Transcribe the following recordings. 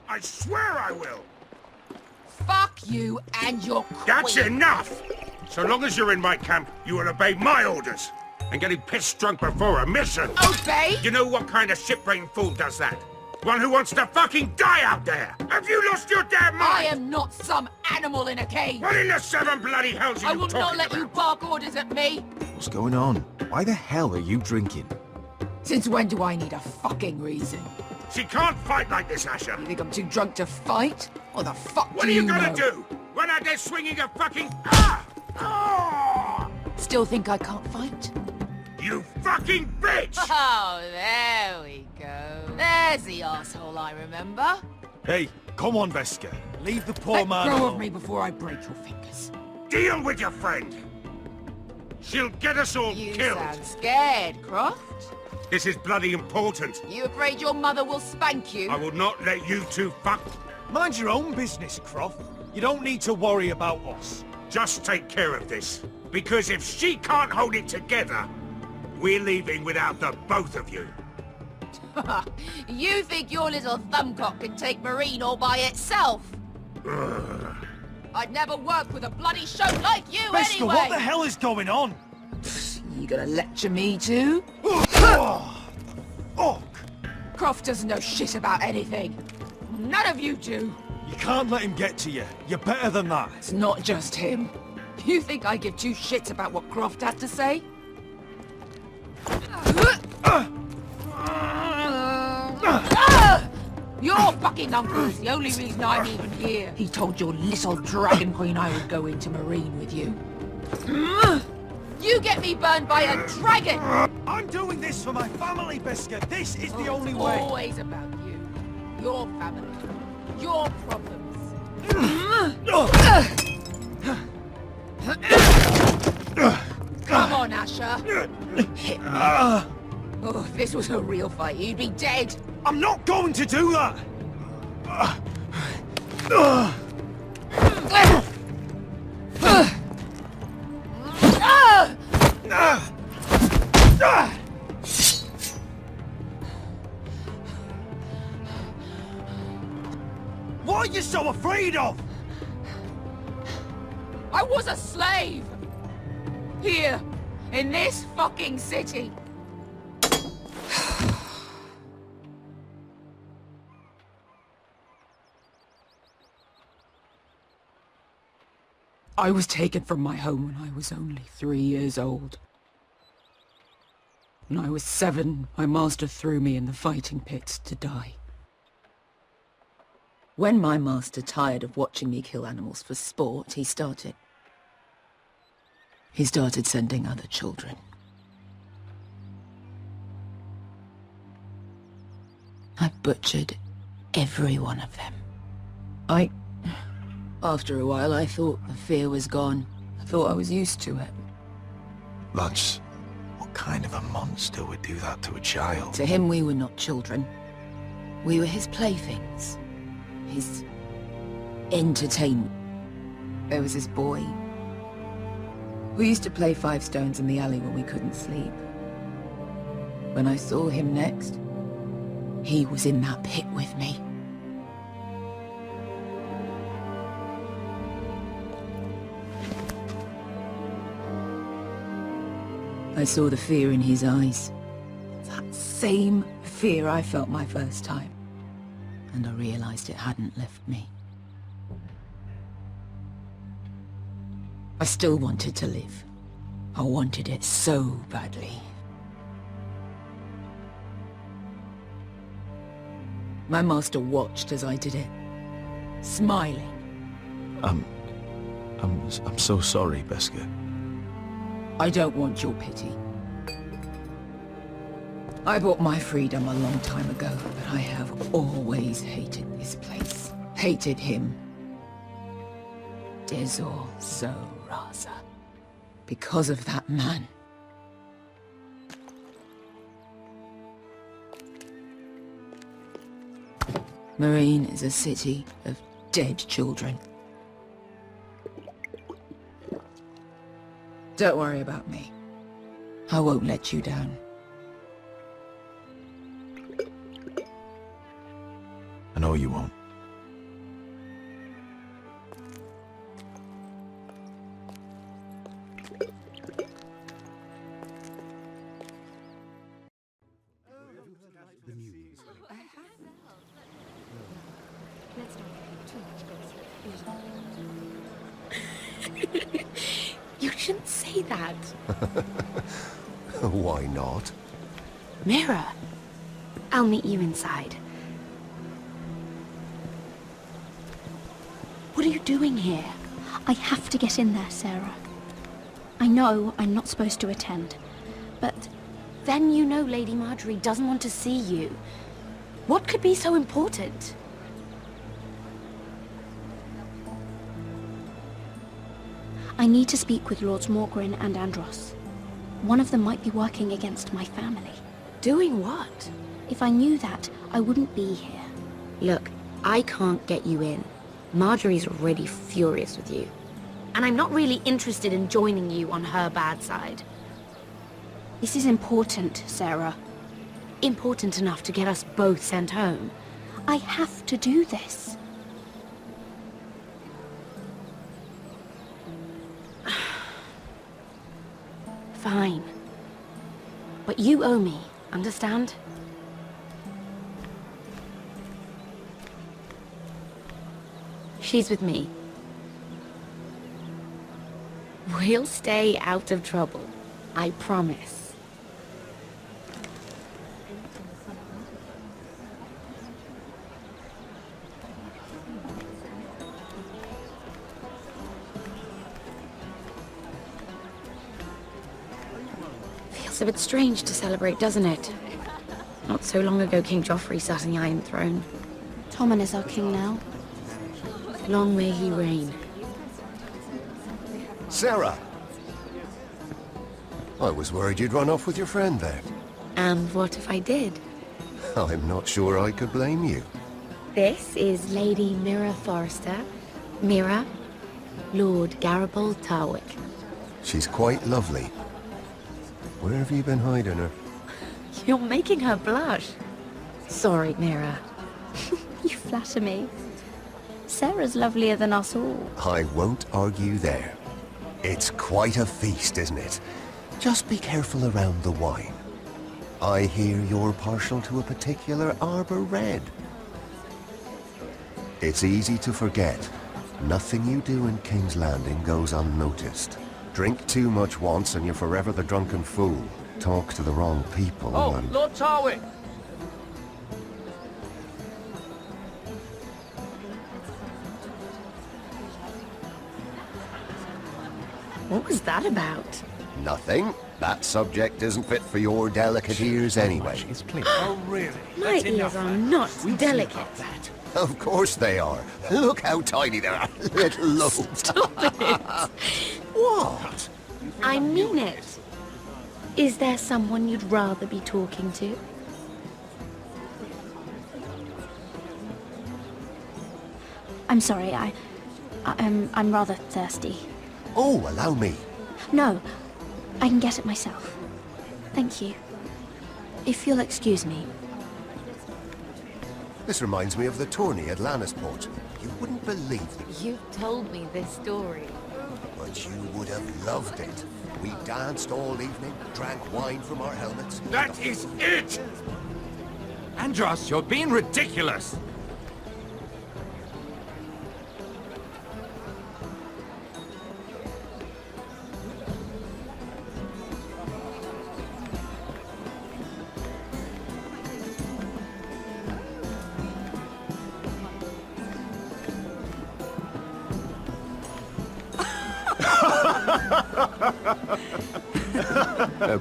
I swear I will! Fuck you and your queen. That's enough! So long as you're in my camp, you will obey my orders. And getting pissed drunk before a mission. Obey? You know what kind of shit-brained fool does that? One who wants to fucking die out there! Have you lost your damn mind? I am not some animal in a cage. What in the seven bloody hells are I you will talking not let about? you bark orders at me. What's going on? Why the hell are you drinking? Since when do I need a fucking reason? She can't fight like this, Asher. You think I'm too drunk to fight? What the fuck What do are you know? gonna do? Run out there swinging a fucking... Ah! Ah! Still think I can't fight? You fucking bitch! Oh, there we go. There's the asshole I remember. Hey, come on, Veska. Leave the poor Let man go alone. of me before I break your fingers. Deal with your friend. She'll get us all You killed. sound scared, Croft. This is bloody important. You afraid your mother will spank you? I will not let you two fuck. Mind your own business, Croft. You don't need to worry about us. Just take care of this. Because if she can't hold it together, we're leaving without the both of you. You think your little thumbcock can take Marine all by itself? I'd never work with a bloody show like you Veska, anyway! what the hell is going on? You gonna lecture me too? Fuck! Croft doesn't know shit about anything. None of you do. You can't let him get to you. You're better than that. It's not just him. You think I give two shits about what Croft has to say? Your fucking uncle is the only reason I'm even here. He told your little dragon queen I would go into Marine with you. You get me burned by a dragon! I'm doing this for my family, Veska. This is the only It's way. always about you. Your family. Your problems. Come on, Asher. Hit me. Oh, if this was a real fight, you'd be dead. I'm not going to do that! What are you so afraid of? I was a slave! Here, in this fucking city. I was taken from my home when I was only 3 years old. When I was 7, my master threw me in the fighting pits to die. When my master tired of watching me kill animals for sport, he started sending other children. I butchered every one of them. After a while, I thought the fear was gone. I thought I was used to it. Lads, what kind of a monster would do that to a child? To him, we were not children. We were his playthings. His entertainment. There was his boy. We used to play 5 stones in the alley when we couldn't sleep. When I saw him next, he was in that pit with me. I saw the fear in his eyes. That same fear I felt my first time. And I realized it hadn't left me. I still wanted to live. I wanted it so badly. My master watched as I did it, smiling. I'm so sorry, Veska. I don't want your pity. I bought my freedom a long time ago, but I have always hated this place. Hated him. Dezor so Raza. Because of that man. Marine is a city of dead children. Don't worry about me. I won't let you down. I know you won't. You shouldn't say that. Why not? Mira, I'll meet you inside. What are you doing here? I have to get in there, Sarah. I know I'm not supposed to attend, but Then you know Lady Marjorie doesn't want to see you. What could be so important? I need to speak with Lords Morgrin and Andros. One of them might be working against my family. Doing what? If I knew that, I wouldn't be here. Look, I can't get you in. Marjorie's already furious with you. And I'm not really interested in joining you on her bad side. This is important, Sarah. Important enough to get us both sent home. I have to do this. Fine. But you owe me, understand? She's with me. We'll stay out of trouble. I promise. Feels a bit strange to celebrate, doesn't it? Not so long ago King Joffrey sat on the Iron Throne. Tommen is our king now. Long may he reign. Sarah! I was worried you'd run off with your friend there. And what if I did? I'm not sure I could blame you. This is Lady Mira Forrester. Mira, Lord Garibald Tarwick. She's quite lovely. Where have you been hiding her? You're making her blush. Sorry, Mira. You flatter me. Sarah's lovelier than us all. I won't argue there. It's quite a feast, isn't it? Just be careful around the wine. I hear you're partial to a particular Arbor Red. It's easy to forget. Nothing you do in King's Landing goes unnoticed. Drink too much once and you're forever the drunken fool. Talk to the wrong people and... Lord Tarwick! What was that about? Nothing. That subject isn't fit for your delicate ears anyway. It's clear. Oh, really? My That's ears enough, are man. not We'll see delicate. about that. Of course they are. Look how tiny they are. Little loaves. Stop it! What? I mean it. Is there someone you'd rather be talking to? I'm sorry, I'm rather thirsty. Oh, allow me. No, I can get it myself. Thank you. If you'll excuse me. This reminds me of the tourney at Lannisport. You wouldn't believe it, You've told me this story. but you would have loved it. We danced all evening, drank wine from our helmets. That is it! Andros, you're being ridiculous!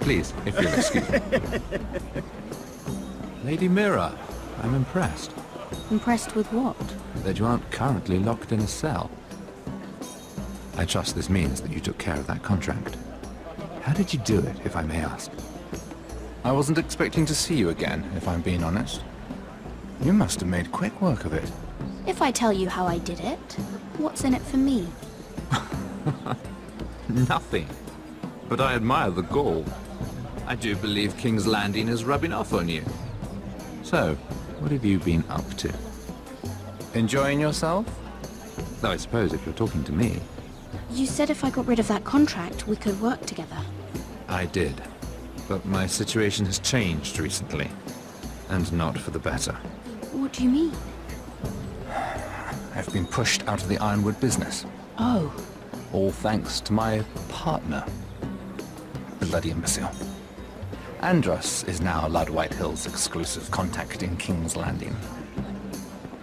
Please, if you'll excuse me. Lady Mira, I'm impressed Impressed with what? that you aren't currently locked in a cell. I trust this means that you took care of that contract. How did you do it, if I may ask? I wasn't expecting to see you again, if I'm being honest. You must have made quick work of it. If I tell you how I did it, what's in it for me? Nothing. But I admire the gall. I do believe King's Landing is rubbing off on you. So, what have you been up to? Enjoying yourself? Though I suppose if you're talking to me. You said if I got rid of that contract, we could work together. I did. But my situation has changed recently. And not for the better. What do you mean? I've been pushed out of the ironwood business. Oh, All thanks to my partner. Bloody imbecile. Andros is now Lud Whitehill's exclusive contact in King's Landing.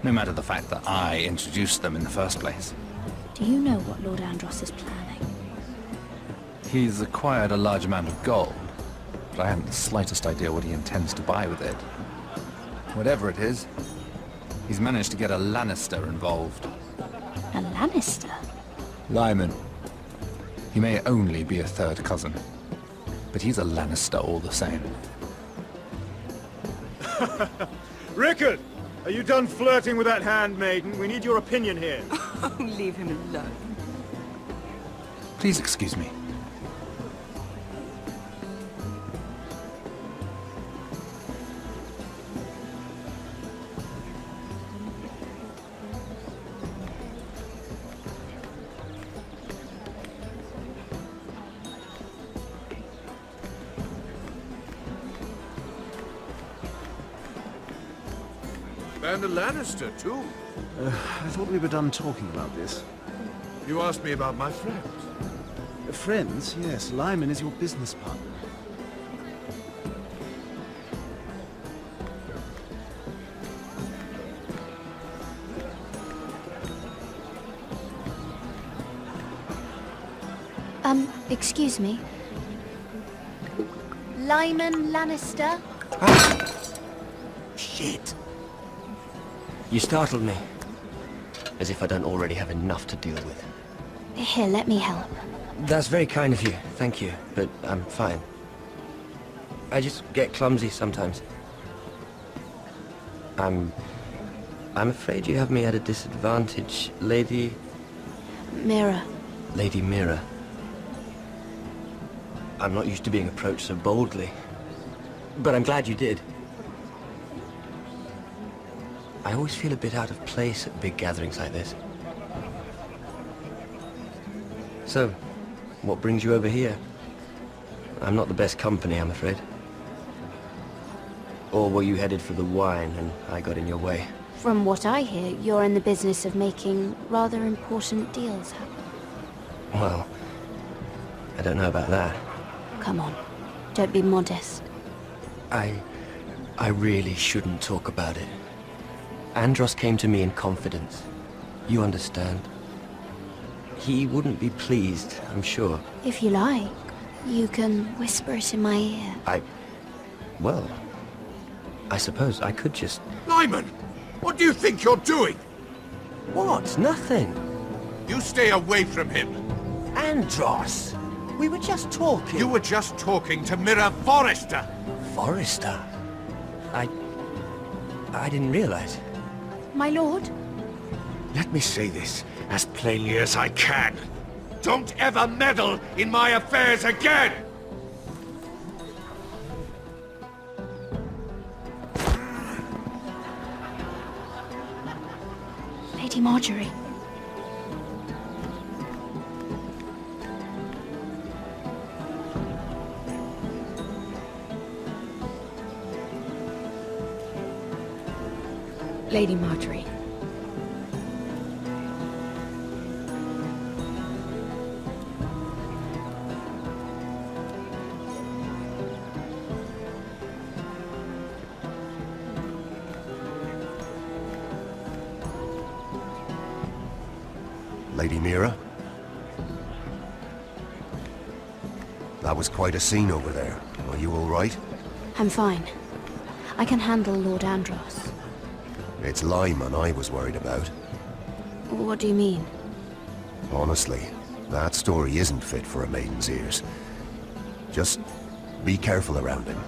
No matter the fact that I introduced them in the first place. Do you know what Lord Andros is planning? He's acquired a large amount of gold, but I haven't the slightest idea what he intends to buy with it. Whatever it is, he's managed to get a Lannister involved. A Lannister? Lyman. He may only be a third cousin, but he's a Lannister all the same. Rickard! Are you done flirting with that handmaiden? We need your opinion here. leave him alone. Please excuse me. And a Lannister, too. I thought we were done talking about this. You asked me about my friends. Friends, yes. Lyman is your business partner. Excuse me. Lyman Lannister? Shit. You startled me. As if I don't already have enough to deal with. Here, let me help. That's very kind of you, thank you, but I'm fine. I just get clumsy sometimes. I'm afraid you have me at a disadvantage, Lady Mira. Mira. I'm not used to being approached so boldly, but I'm glad you did. I always feel a bit out of place at big gatherings like this. So, what brings you over here? I'm not the best company, I'm afraid. Or were you headed for the wine and I got in your way? From what I hear, you're in the business of making rather important deals happen. Well, I don't know about that. Come on, don't be modest. I really shouldn't talk about it. Andros came to me in confidence. You understand? He wouldn't be pleased, I'm sure. If you like, you can whisper it in my ear. Well, I suppose I could just... Lyman! What do you think you're doing? What? Nothing. You stay away from him. Andros! We were just talking. You were just talking to Mira Forrester. Forrester? I didn't realize. My lord? Let me say this as plainly as I can. Don't ever meddle in my affairs again! Lady Marjorie. Lady Marjorie. Lady Mira? That was quite a scene over there. Are you all right? I'm fine. I can handle Lord Andros. It's Lyman I was worried about. What do you mean? Honestly, that story isn't fit for a maiden's ears. Just be careful around him.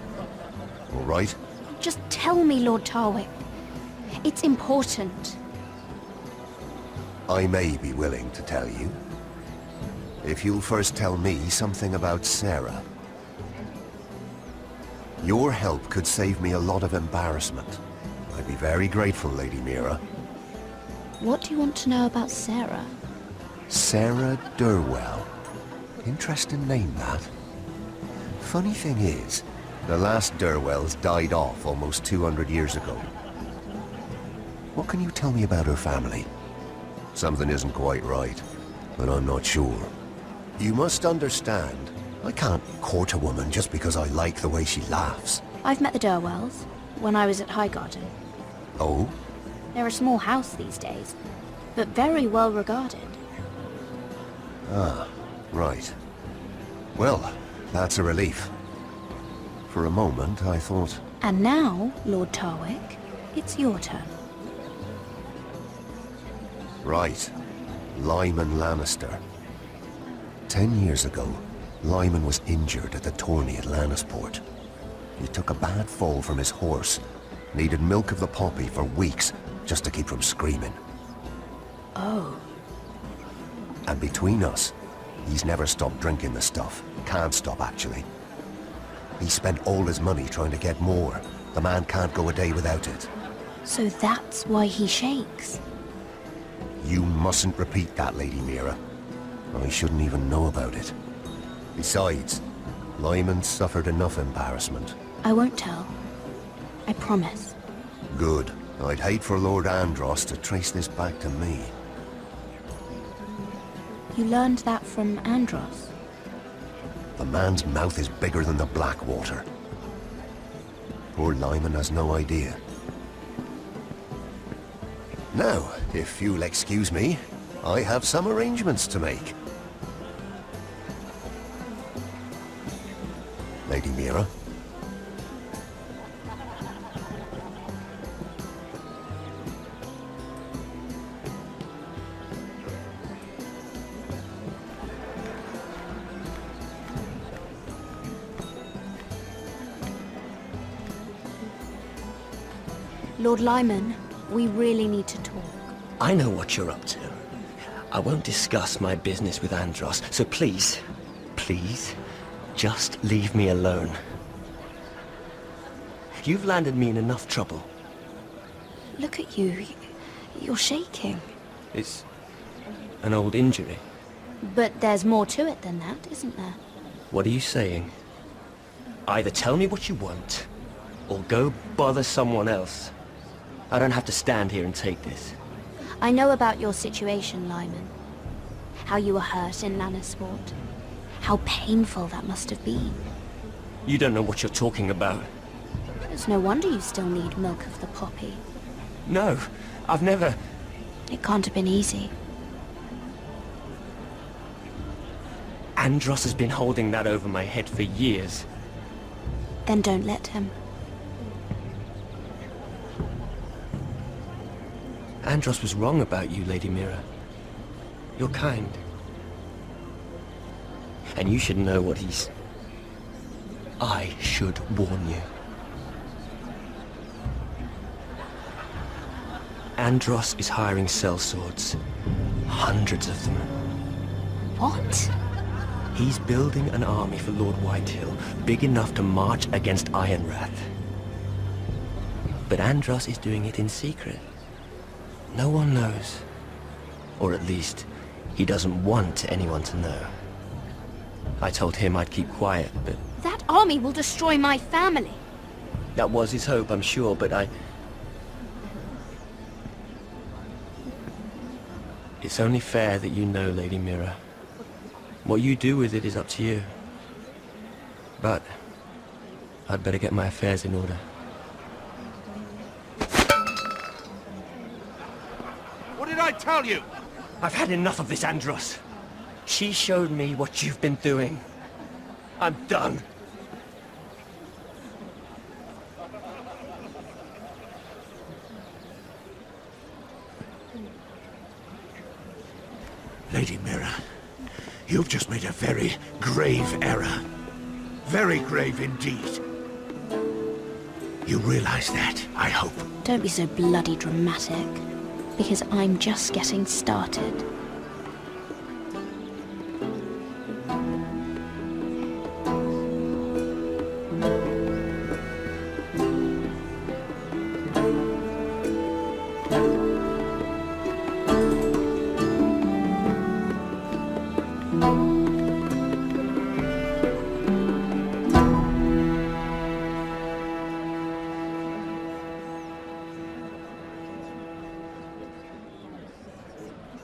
All right? Just tell me, Lord Tarwick. It's important. I may be willing to tell you. If you'll first tell me something about Sarah. Your help could save me a lot of embarrassment. I'd be very grateful, Lady Mira. What do you want to know about Sarah? Sarah Durwell. Interesting name, that. Funny thing is, the last Durwells died off almost 200 years ago. What can you tell me about her family? Something isn't quite right, but I'm not sure. You must understand, I can't court a woman just because I like the way she laughs. I've met the Durwells when I was at Highgarden. Oh? They're a small house these days, but very well regarded. Ah, right. Well, that's a relief. For a moment, I thought... And now, Lord Tarwick, it's your turn. Right. Lyman Lannister. 10 years ago, Lyman was injured at the tourney at Lannisport. He took a bad fall from his horse. Needed milk of the poppy for weeks, just to keep from screaming. Oh. And between us, he's never stopped drinking the stuff. Can't stop, actually. He spent all his money trying to get more. The man can't go a day without it. So that's why he shakes. You mustn't repeat that, Lady Mira. I shouldn't even know about it. Besides, Lyman suffered enough embarrassment. I won't tell. I promise. Good. I'd hate for Lord Andros to trace this back to me. You learned that from Andros? The man's mouth is bigger than the Blackwater. Poor Lyman has no idea. Now, if you'll excuse me, I have some arrangements to make. Lady Mira? Lord Lyman, we really need to talk. I know what you're up to. I won't discuss my business with Andros, so please, please, just leave me alone. You've landed me in enough trouble. Look at you. You're shaking. It's an old injury. But there's more to it than that, isn't there? What are you saying? Either tell me what you want, or go bother someone else. I don't have to stand here and take this. I know about your situation, Lyman. How you were hurt in Lannisport. How painful that must have been. You don't know what you're talking about. It's no wonder you still need milk of the poppy. No, I've never... It can't have been easy. Andros has been holding that over my head for years. Then don't let him. Andros was wrong about you, Lady Mira. You're kind. And you should know what he's... I should warn you. Andros is hiring sellswords. Hundreds of them. What? He's building an army for Lord Whitehill, big enough to march against Ironrath. But Andros is doing it in secret. No one knows. Or at least, he doesn't want anyone to know. I told him I'd keep quiet, but... That army will destroy my family. That was his hope, I'm sure, but It's only fair that you know, Lady Mira. What you do with it is up to you. But I'd better get my affairs in order. What did I tell you? I've had enough of this, Andros. She showed me what you've been doing. I'm done. Lady Mira, you've just made a very grave error. Very grave indeed. You realize that, I hope. Don't be so bloody dramatic, because I'm just getting started.